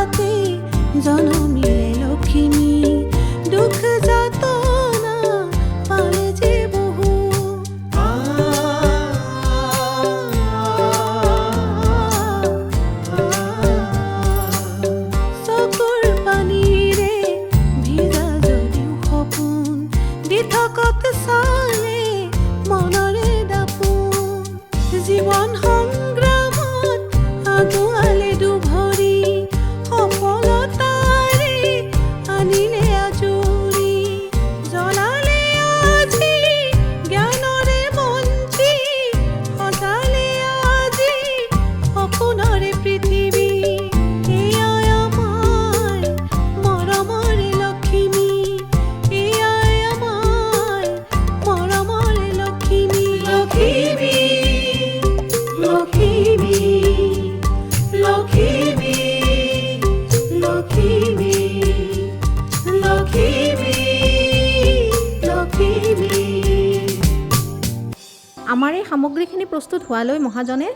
হাতে জনমিলে লক্ষ্মী দুখ যাতনা পালে যে বহু চকুৰ পানীৰে ভিজা যদিও সপোন দি থকত চালে মনৰে দাপোন জীৱন সংগ্ৰামত আগুৱালে দুভৰি সফলতাৰে আনিলে আজৰি জ্বলালে আজি জ্ঞানৰে মন্ত্ৰী সজালে আজি সপোনৰে পৃথিৱী এয়াই আমাৰ মৰমৰে লক্ষ্মী এয়াই আমাৰ মৰমৰে লক্ষ্মী লক্ষ্মী লক্ষ্মী লক্ষ্মী লক্ষ্মী লক্ষ্মী লক্ষ্মী আমাৰ এই সামগ্ৰীখিনি প্ৰস্তুত হোৱালৈ মহাজনে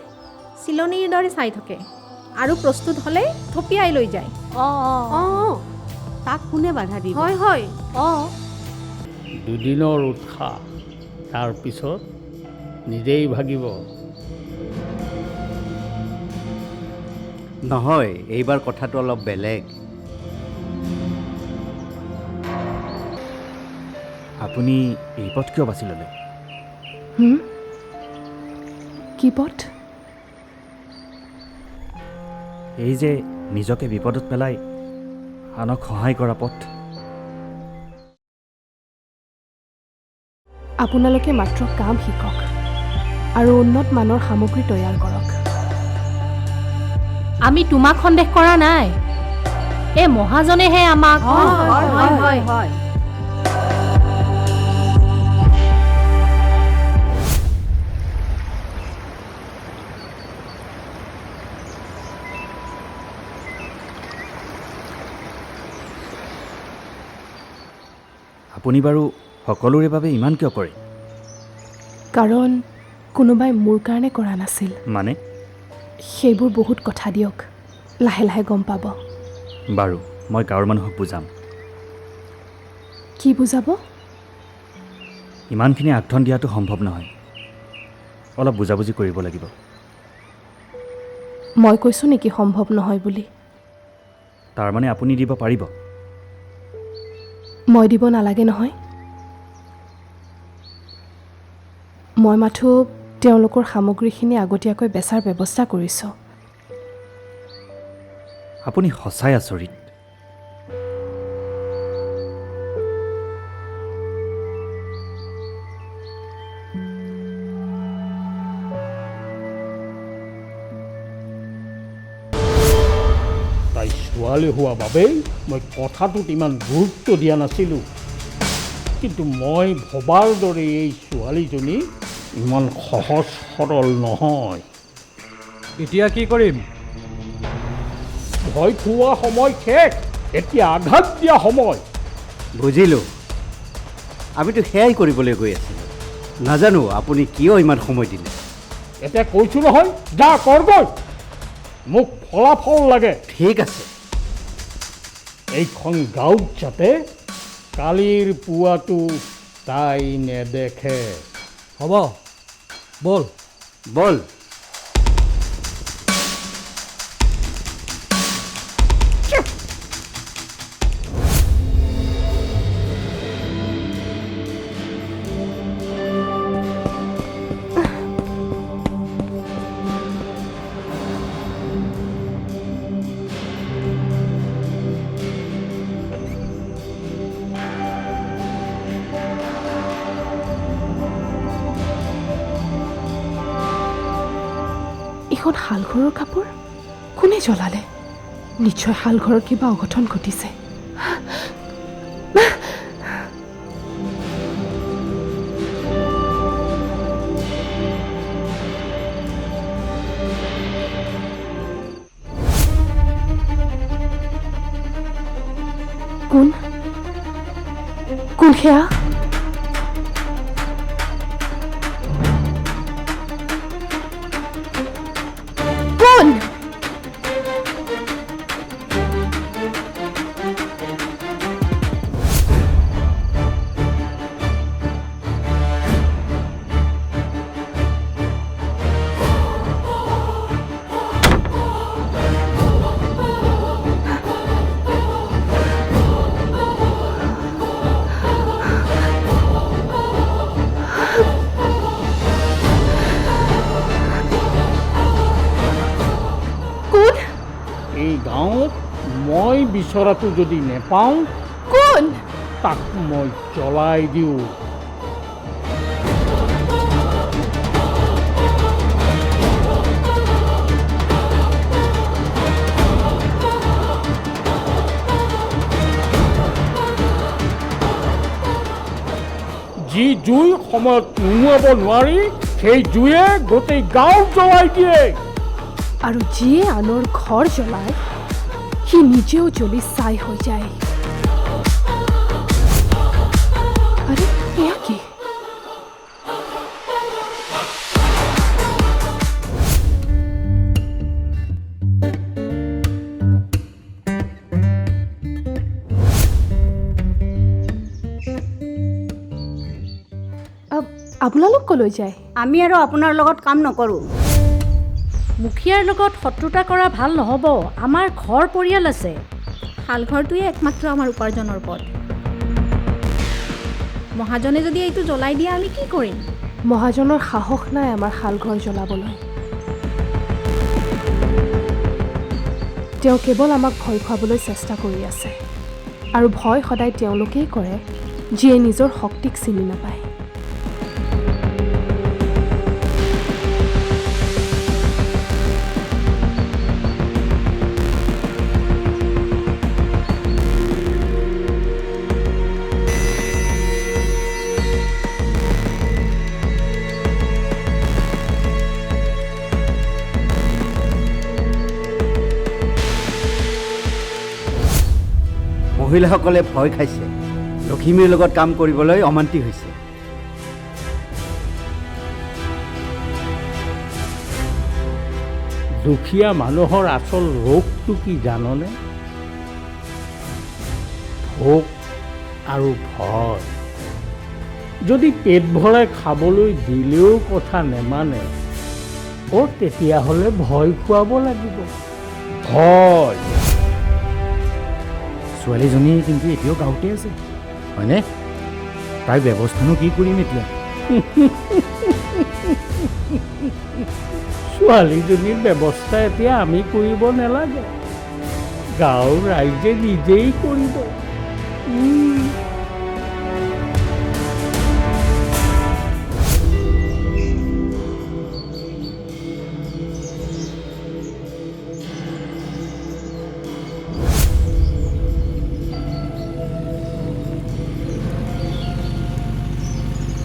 চিলনীৰ দৰে চাই থাকে আৰু প্ৰস্তুত হ'লে থপিয়াই লৈ যায়। তাক কোনে বাধা দিব? হয় হয় দুদিনৰ উৎসাহ তাৰপিছত নিজেই ভাগিব। নহয়, এইবাৰ কথাটো অলপ বেলেগ। আপুনি এই পথ কিয় বাছি ল'লে? কি পথ? এই যে নিজকে বিপদত পেলাই আনক সহায় কৰা পথ। আপোনালোকে মাত্ৰ কাম শিকক আৰু উন্নত মানৰ সামগ্ৰী তৈয়াৰ কৰক। আমি তোমাক সন্দেহ কৰা নাই, এই মহাজনেহে আমাক হয়। আপুনি বাৰু সকলোৰে বাবে ইমান কিয় কৰে? কাৰণ কোনোবাই মোৰ কাৰণে কৰা নাছিল। মানে? সেইবোৰ বহুত কথা দিয়ক, লাহে লাহে গম পাব। বাৰু মই গাঁৱৰ মানুহক বুজাম। কি বুজাব? ইমানখিনি আগধন দিয়াটো সম্ভৱ নহয়, অলপ বুজাবুজি কৰিব লাগিব। মই কৈছোঁ নেকি সম্ভৱ নহয় বুলি? তাৰমানে আপুনি দিব পাৰিব? মই দিব নালাগে নহয়। মই মাথো তেওঁলোকৰ সামগ্ৰীখিনি আগতীয়াকৈ বেচাৰ ব্যৱস্থা কৰিছোঁ। আপুনি সঁচাই আচৰিত। তাই ছোৱালী হোৱা বাবেই মই কথাটোত ইমান গুৰুত্ব দিয়া নাছিলোঁ, কিন্তু মই ভবাৰ দৰে এই ছোৱালীজনী ইমান সহজ সৰল নহয়। এতিয়া কি কৰিম? ভয় খোৱা সময় শেষ, এতিয়া আঘাত দিয়া সময়। বুজিলোঁ, আমিতো সেয়াই কৰিবলৈ গৈ আছিলোঁ। নাজানো আপুনি কিয় ইমান সময় দিলে। এতিয়া কৈছোঁ নহয়, যা কৰগৈ, মোক ফলাফল লাগে। ঠিক আছে। এইখন গাঁৱত যাতে কালিৰ পুৱাটো তাই নেদেখে। হ'ব, বল। বল। এইখন শালঘৰৰ কাপোৰ কোনে জ্বলালে? নিশ্চয় শালঘৰৰ কিবা অঘটন ঘটিছে। কোন কোন সেয়া? কোন? এই গাঁৱত মই বিচৰাটো যদি নেপাওঁ কোন? তাক মই জ্বলাই দিওঁ। যি জুই সময়ত নুমুৱাব নোৱাৰি সেই জুয়ে গোটেই গাঁও জ্বলাই দিয়ে। আৰু যিয়ে আনৰ ঘৰ জ্বলায় সি নিজেও জ্বলি ছাই হৈ যায়। আৰে এয়া কি? আপোনালোক কলৈ যায়? আমি আৰু আপোনাৰ লগত কাম নকৰোঁ। মুখীয়াৰ লগত শত্ৰুতা কৰা ভাল নহ'ব। আমাৰ ঘৰ পৰিয়াল আছে। শালঘৰটোৱে একমাত্ৰ আমাৰ উপাৰ্জনৰ পথ। মহাজনে যদি এইটো জ্বলাই দিয়ে আমি কি কৰিম? মহাজনৰ সাহস নাই আমাৰ শালঘৰ জ্বলাবলৈ। তেওঁ কেৱল আমাক ভয় খুৱাবলৈ চেষ্টা কৰি আছে। আৰু ভয় সদায় তেওঁলোকেই কৰে যিয়ে নিজৰ শক্তিক চিনি নাপায়। মহিলাসকলে ভয় খাইছে, লখিমীৰ লগত কাম কৰিবলৈ অমান্তি হৈছে। দুখীয়া মানুহৰ আচল ৰোগটো কি জাননে? ভোক আৰু ভয়। যদি পেট ভৰাই খাবলৈ দিলেও কথা নেমানে, তেতিয়াহ'লে ভয় খুৱাব লাগিব। ভয়। ছোৱালীজনী কিন্তু এতিয়াও গাঁৱতে আছে হয়নে? তাইৰ ব্যৱস্থানো কি কৰিম এতিয়া? ছোৱালীজনীৰ ব্যৱস্থা এতিয়া আমি কৰিব নালাগে, গাঁৱৰ ৰাইজে নিজেই কৰিব।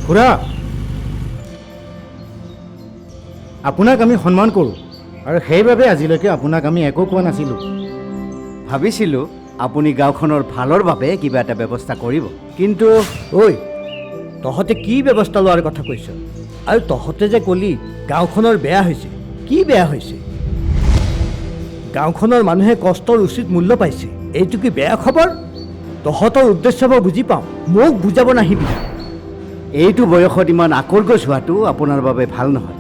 খুৰা, আপোনাক আমি সন্মান কৰোঁ আৰু সেইবাবে আজিলৈকে আপোনাক আমি একো কোৱা নাছিলোঁ। ভাবিছিলোঁ আপুনি গাঁওখনৰ ভালৰ বাবে কিবা এটা ব্যৱস্থা কৰিব, কিন্তু ঐ, তহঁতে কি ব্যৱস্থা লোৱাৰ কথা কৈছ? আৰু তহঁতে যে ক'লি গাঁওখনৰ বেয়া হৈছে, কি বেয়া হৈছে? গাঁওখনৰ মানুহে কষ্টৰ উচিত মূল্য পাইছে, এইটো কি বেয়া খবৰ? তহঁতৰ উদ্দেশ্য মই বুজি পাওঁ, মোক বুজাব নাহিবি। এইটো বয়সত ইমান আকৰ্গজ হোৱাটো আপোনাৰ বাবে ভাল নহয়।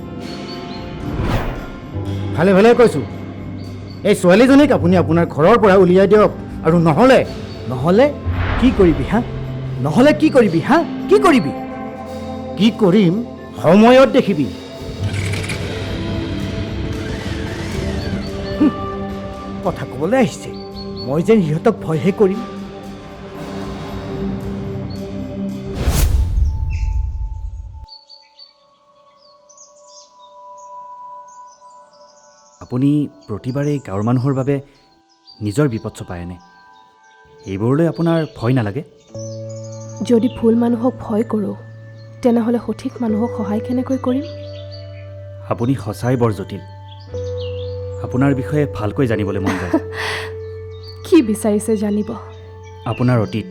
ভালে ভালে কৈছোঁ, এই ছোৱালীজনীক আপুনি আপোনাৰ ঘৰৰ পৰা উলিয়াই দিয়ক, আৰু নহ'লে নহ'লে কি কৰিবি হা? নহ'লে কি কৰিবি হা? কি কৰিবি? কি কৰিম সময়ত দেখিবি। কথা ক'বলৈ আহিছে, মই যেন সিহঁতক ভয়হে কৰিম। আপুনি প্ৰতিবাৰেই গাঁৱৰ মানুহৰ বাবে নিজৰ বিপদ চপায়নে? এইবোৰলৈ আপোনাৰ ভয় নালাগে? যদি ভুল মানুহক ভয় কৰোঁ তেনেহ'লে সঠিক মানুহক সহায় কেনেকৈ কৰিম? আপুনি সঁচাই বৰ জটিল। আপোনাৰ বিষয়ে ভালকৈ জানিবলৈ মন যায়। কি বিচাৰিছে জানিব? আপোনাৰ অতীত।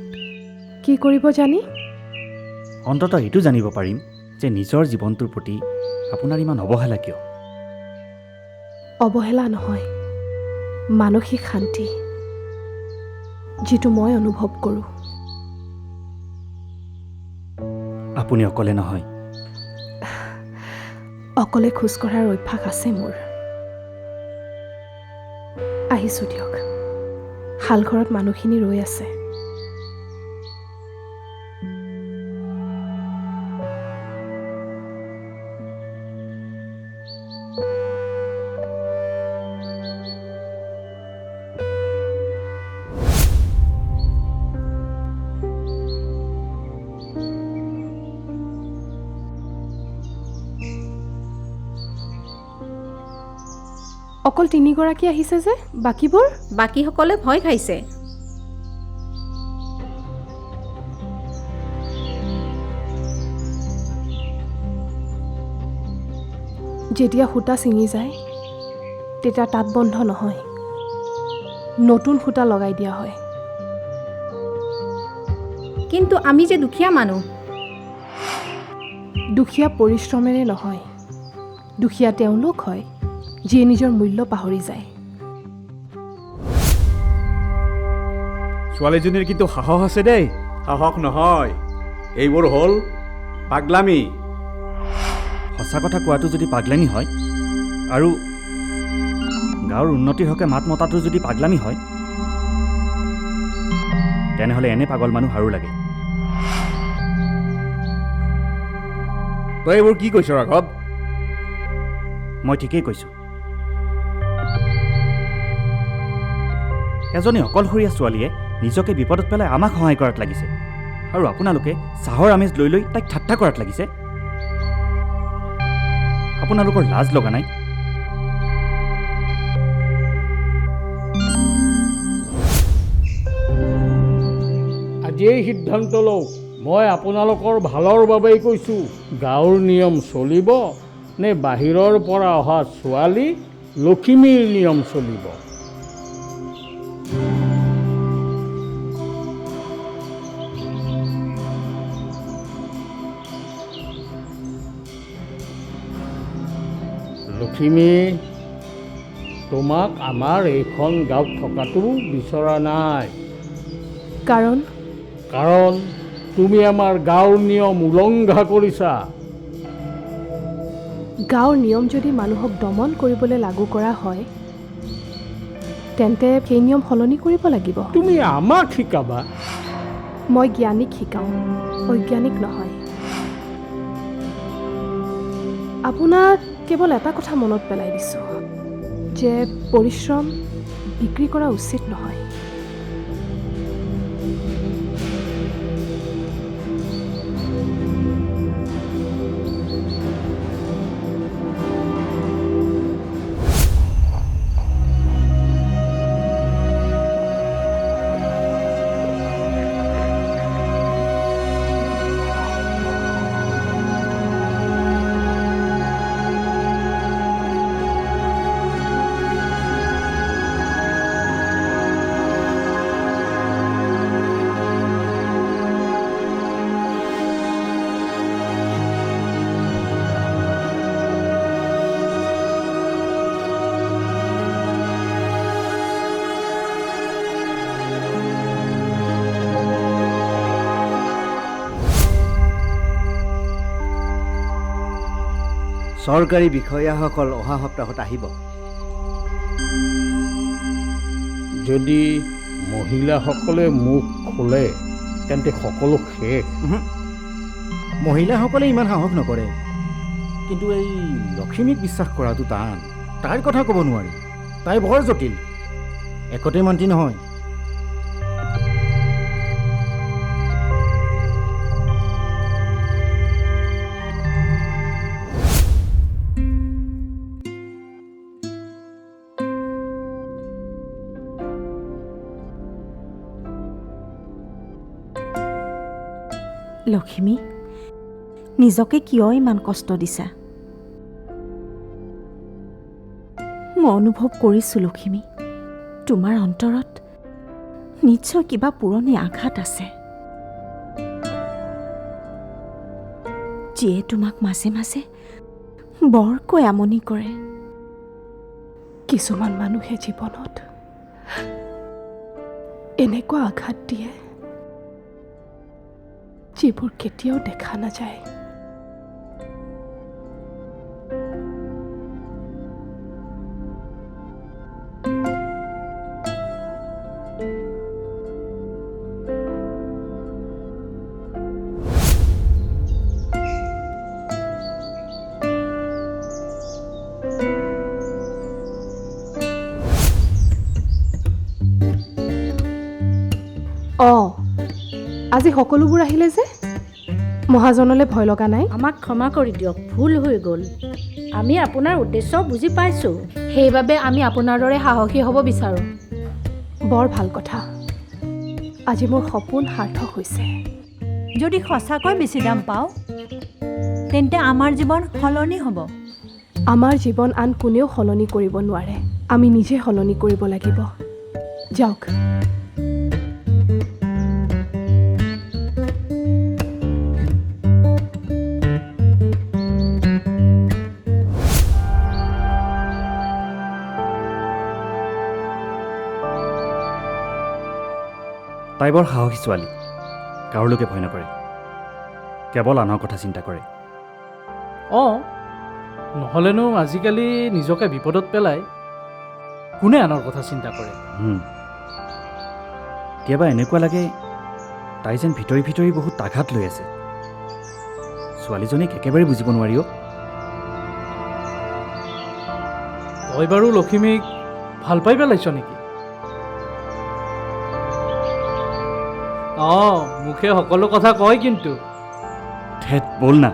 কি কৰিব জানি? অন্ততঃ এইটো জানিব পাৰিম যে নিজৰ জীৱনটোৰ প্ৰতি আপোনাৰ ইমান অৱহেলা কিয়? অৱহেলা নহয়, মানসিক শান্তি, যিটো মই অনুভৱ কৰোঁ। আপুনি অকলে নহয়। অকলে খোজকঢ়াৰ অভ্যাস আছে মোৰ। আহিছোঁ দিয়ক, শালঘৰত মানুহখিনি ৰৈ আছে। অকল 3গৰাকী আহিছে যে, বাকীবোৰ? বাকীসকলে ভয় খাইছে। যেতিয়া সূতা ছিঙি যায় তেতিয়া তাঁত বন্ধ নহয়, নতুন সূতা লগাই দিয়া হয়। কিন্তু আমি যে দুখীয়া মানুহ। দুখীয়া পৰিশ্ৰমেৰে নহয়, দুখীয়া তেওঁলোক হয় যিয়ে নিজৰ মূল্য পাহৰি যায়। ছোৱালীজনীৰ কিন্তু সাহস আছে দেই। সাহস নহয়, এইবোৰ হ'ল পাগলামি। সঁচা কথা কোৱাটো যদি পাগলামি হয়, আৰু গাঁৱৰ উন্নতিৰ হকে মাত মতাটো যদি পাগলামি হয়, তেনেহ'লে এনে পাগল মানুহ আৰু লাগে। তই এইবোৰ কি কৈছ ৰাঘৱ? মই ঠিকেই কৈছোঁ। এজনী অকলশৰীয়া ছোৱালীয়ে নিজকে বিপদত পেলাই আমাক সহায় কৰাত লাগিছে, আৰু আপোনালোকে চাহৰ আমেজ লৈ লৈ তাইক ঠাট্টা কৰাত লাগিছে। আপোনালোকৰ লাজ লগা নাই? আজিয়েই সিদ্ধান্ত লওক, মই আপোনালোকৰ ভালৰ বাবেই কৈছোঁ। গাঁৱৰ নিয়ম চলিব নে বাহিৰৰ পৰা অহা ছোৱালী লখিমীৰ নিয়ম চলিব? লখিমী, তোমাক আমাৰ এইখন গাঁৱত থকাটো বিচৰা নাই। কাৰণ তুমি আমাৰ গাঁৱৰ নিয়ম উলংঘা কৰিছা। গাঁৱৰ নিয়ম যদি মানুহক দমন কৰিবলৈ লাগু কৰা হয়, তেন্তে সেই নিয়ম সলনি কৰিব লাগিব। তুমি আমাক শিকাবা? মই জ্ঞানীক শিকাওঁ, বৈজ্ঞানিক নহয়। আপোনাক কেৱল এটা কথা মনত পেলাই দিছোঁ যে পৰিশ্ৰম বিক্ৰী কৰা উচিত নহয়। চৰকাৰী বিষয়াসকল অহা সপ্তাহত আহিব। যদি মহিলাসকলে মুখ খোলে তেন্তে সকলো শেষ। মহিলাসকলে ইমান সাহস নকৰে, কিন্তু এই লক্ষ্মীক বিশ্বাস কৰাটো টান। তাইৰ কথা ক'ব নোৱাৰি, তাই বৰ জটিল, একতে মান্তি নহয়। লক্ষ্মী, নিজকে কিয় ইমান কষ্ট দিছা? মই অনুভৱ কৰিছোঁ লক্ষ্মী, তোমাৰ অন্তৰত নিশ্চয় কিবা পুৰণি আঘাত আছে, যিয়ে তোমাক মাজে মাজে বৰকৈ আমনি কৰে। কিছুমান মানুহে জীৱনত এনেকুৱা আঘাত দিয়ে যিবোৰ কেতিয়াও দেখা নাযায়। আজি সকলোবোৰ আহিলে যে, মহাজনলৈ ভয় লগা নাই? আমাক ক্ষমা কৰি দিয়ক, ভুল হৈ গ'ল। আমি আপোনাৰ উদ্দেশ্য বুজি পাইছোঁ। সেইবাবে আমি আপোনাৰ দৰে সাহসী হ'ব বিচাৰোঁ। বৰ ভাল কথা। আজি মোৰ সপোন সাৰ্থক হৈছে। যদি সঁচাকৈ বেছি দাম পাওঁ তেন্তে আমাৰ জীৱন সলনি হ'ব। আমাৰ জীৱন আন কোনেও সলনি কৰিব নোৱাৰে, আমি নিজে সলনি কৰিব লাগিব। যাওক। তাই বৰ সাহসী ছোৱালী, কাৰোলৈকে ভয় নকৰে, কেৱল আনৰ কথা চিন্তা কৰে। অঁ, নহ'লেনো আজিকালি নিজকে বিপদত পেলাই কোনে আনৰ কথা চিন্তা কৰে? কেতিয়াবা এনেকুৱা লাগে তাই যেন ভিতৰি ভিতৰি বহুত আঘাত লৈ আছে। ছোৱালীজনীক একেবাৰে বুজিব নোৱাৰি অ'। তই বাৰু লখিমীক ভাল পাই পেলাইছ নেকি? অঁ, মুখে সকলো কথা কয় কিন্তু। ধেত বল না।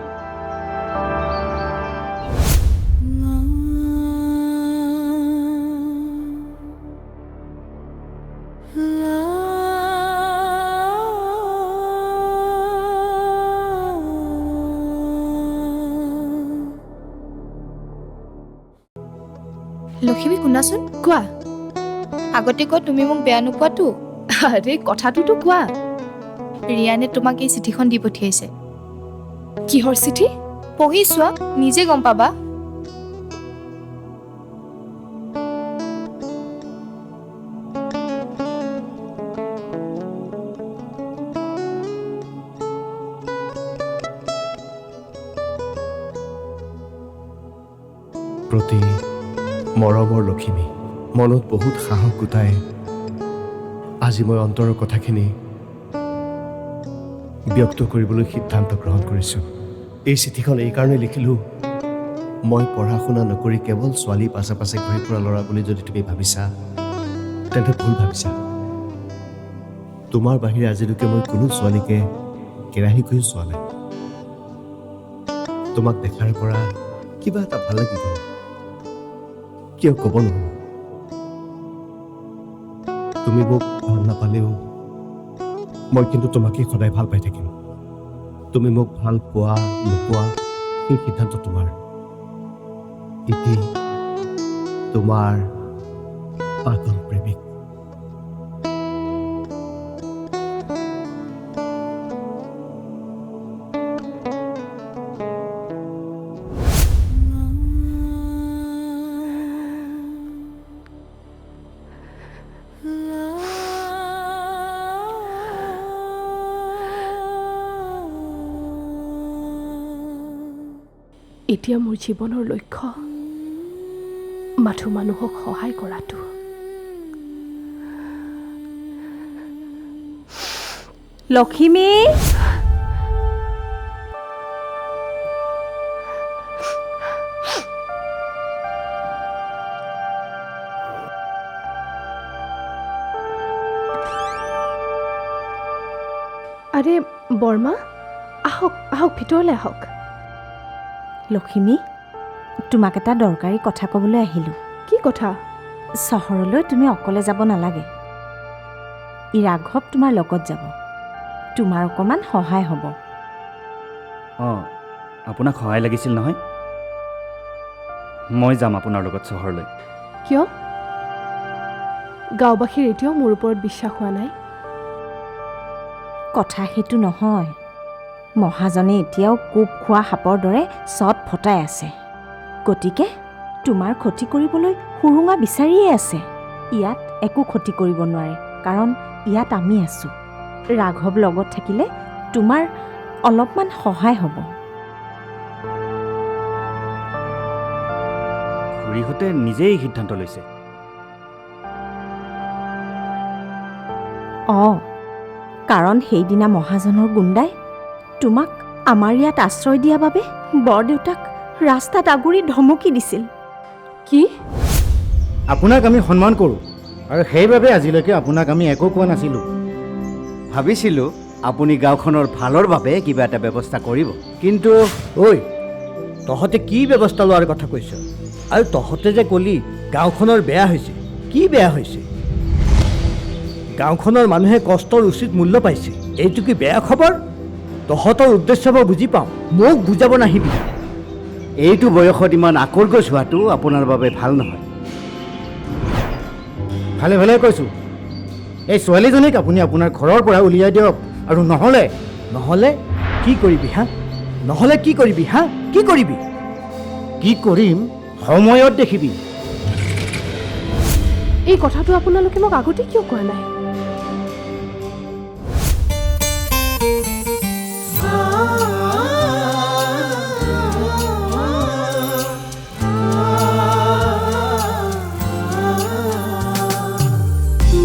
লখিমী শুনাচোন। কোৱা। আগতে কৈ তুমি মোক বেয়া নোপোৱাতো? আৰে কথাটোতো কোৱা। ৰিয়ানে তোমাক এই চিঠিখন দি পঠিয়াইছে। কিহৰ চিঠি? পঢ়ি চোৱা, নিজে গম পাবা। প্ৰতি মৰমৰ লখিমী, মনত বহুত সাহস গোটাই আজি মই অন্তৰৰ কথাখিনি ব্যক্ত কৰিবলৈ সিদ্ধান্ত গ্ৰহণ কৰিছোঁ। এই চিঠিখন এইকাৰণে লিখিলোঁ, মই পঢ়া শুনা নকৰি কেৱল ছোৱালী পাছে পাছে ঘূৰি ফুৰা ল'ৰা বুলি যদি তুমি ভাবিছা তেন্তে ভুল ভাবিছা। তোমাৰ বাহিৰে আজিলৈকে মই কোনো ছোৱালীকে কেৰাহী কৰি চোৱা নাই। তোমাক দেখাৰ পৰা কিবা এটা ভাল লাগি গ'ল, কিয় ক'ব নোৱাৰো। তুমি মোক ভাল নাপালেও মই কিন্তু তোমাকেই সদায় ভাল পাই থাকিম। তুমি মোক ভাল পোৱা নোপোৱা সেই সিদ্ধান্ত তোমাৰ। ইতি তোমাৰ পাগল প্ৰেমিক। এতিয়া মোৰ জীৱনৰ লক্ষ্য মাথো মানুহক সহায় কৰাটো। লখিমী, আৰে বৰ্মা, আহক আহক, ভিতৰলৈ আহক। লখিমী, তোমাক এটা দৰকাৰী কথা ক'বলৈ আহিলোঁ। কি কথা? চহৰলৈ তুমি অকলে যাব নালাগে, ই ৰাঘৱ তোমাৰ লগত যাব। তোমাৰ অকণমান সহায় হ'ব। অঁ, আপোনাক সহায় লাগিছিল নহয়? মই যাম আপোনাৰ লগত চহৰলৈ। কিয়? গাঁওবাসীৰ এতিয়াও মোৰ ওপৰত বিশ্বাস হোৱা নাই? কথা সেইটো নহয়। মহাজনে এতিয়াও কোব খোৱা সাপৰ দৰে চট ফটাই আছে। গতিকে তোমাৰ ক্ষতি কৰিবলৈ সুৰুঙা বিচাৰিয়ে আছে। ইয়াত একো ক্ষতি কৰিব নোৱাৰে, কাৰণ ইয়াত আমি আছোঁ। ৰাঘৱ লগত থাকিলে তোমাৰ অলপমান সহায় হ'ব। খুৰীহঁতে নিজেই সিদ্ধান্ত লৈছে। অঁ, কাৰণ সেইদিনা মহাজনৰ গুণ্ডাই তোমাক আমাৰ ইয়াত আশ্ৰয় দিয়া বাবে বৰদেউতাক ৰাস্তাত আগুৰি ধমকি দিছিল। কি? আপোনাক আমি সন্মান কৰোঁ আৰু সেইবাবে আজিলৈকে আপোনাক আমি একো কোৱা নাছিলোঁ। ভাবিছিলোঁ আপুনি গাঁওখনৰ ভালৰ বাবে কিবা এটা ব্যৱস্থা কৰিব, কিন্তু ঐ, তহঁতে কি ব্যৱস্থা লোৱাৰ কথা কৈছ? আৰু তহঁতে যে ক'লি গাঁওখনৰ বেয়া হৈছে। কি বেয়া হৈছে? গাঁওখনৰ মানুহে কষ্টৰ উচিত মূল্য পাইছে। এইটো কি বেয়া খবৰ? তহঁতৰ উদ্দেশ্য মই বুজি পাওঁ, মোক বুজাব নাহিবি। এইটো বয়সত ইমান আকৰ্গজ হোৱাটো আপোনাৰ বাবে ভাল নহয়। ভালে ভালে কৈছোঁ, এই ছোৱালীজনীক আপুনি আপোনাৰ ঘৰৰ পৰা উলিয়াই দিয়ক। আৰু নহ'লে কি কৰিবি হা? নহ'লে কি কৰিবি হা? কি কৰিবি? কি কৰিম সময়ত দেখিবি। এই কথাটো আপোনালোকে মোক আগতে কিয় কোৱা নাই?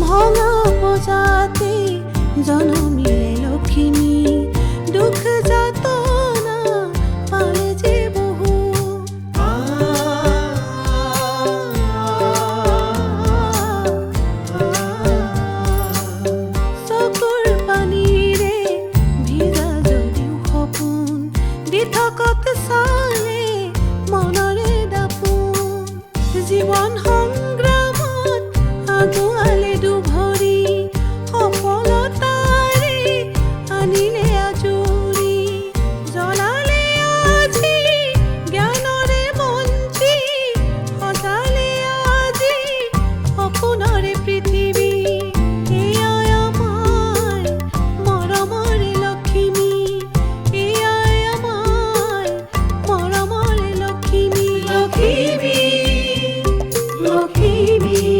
ভঙা পজাতে জনমিলে লখিমী, দুখ যাতনা পালে যে বহু। চকুৰ পানীৰে ভিজা যদিও সপোন, দি থকত চালে মনৰে দাপোন। জীৱন সংগ্ৰামত আগুৱালে দুভৰি, সফলতাৰে আনিলে আজৰি। জ্বলালে আজি জ্ঞানৰে মঞ্চি, সজালে আজি সপোনৰে পৃথিৱী। এয়াই আমাৰ মৰমৰে লখিমী, এয়াই আমাৰ মৰমৰে লখিমী। লখিমী, লখিমী।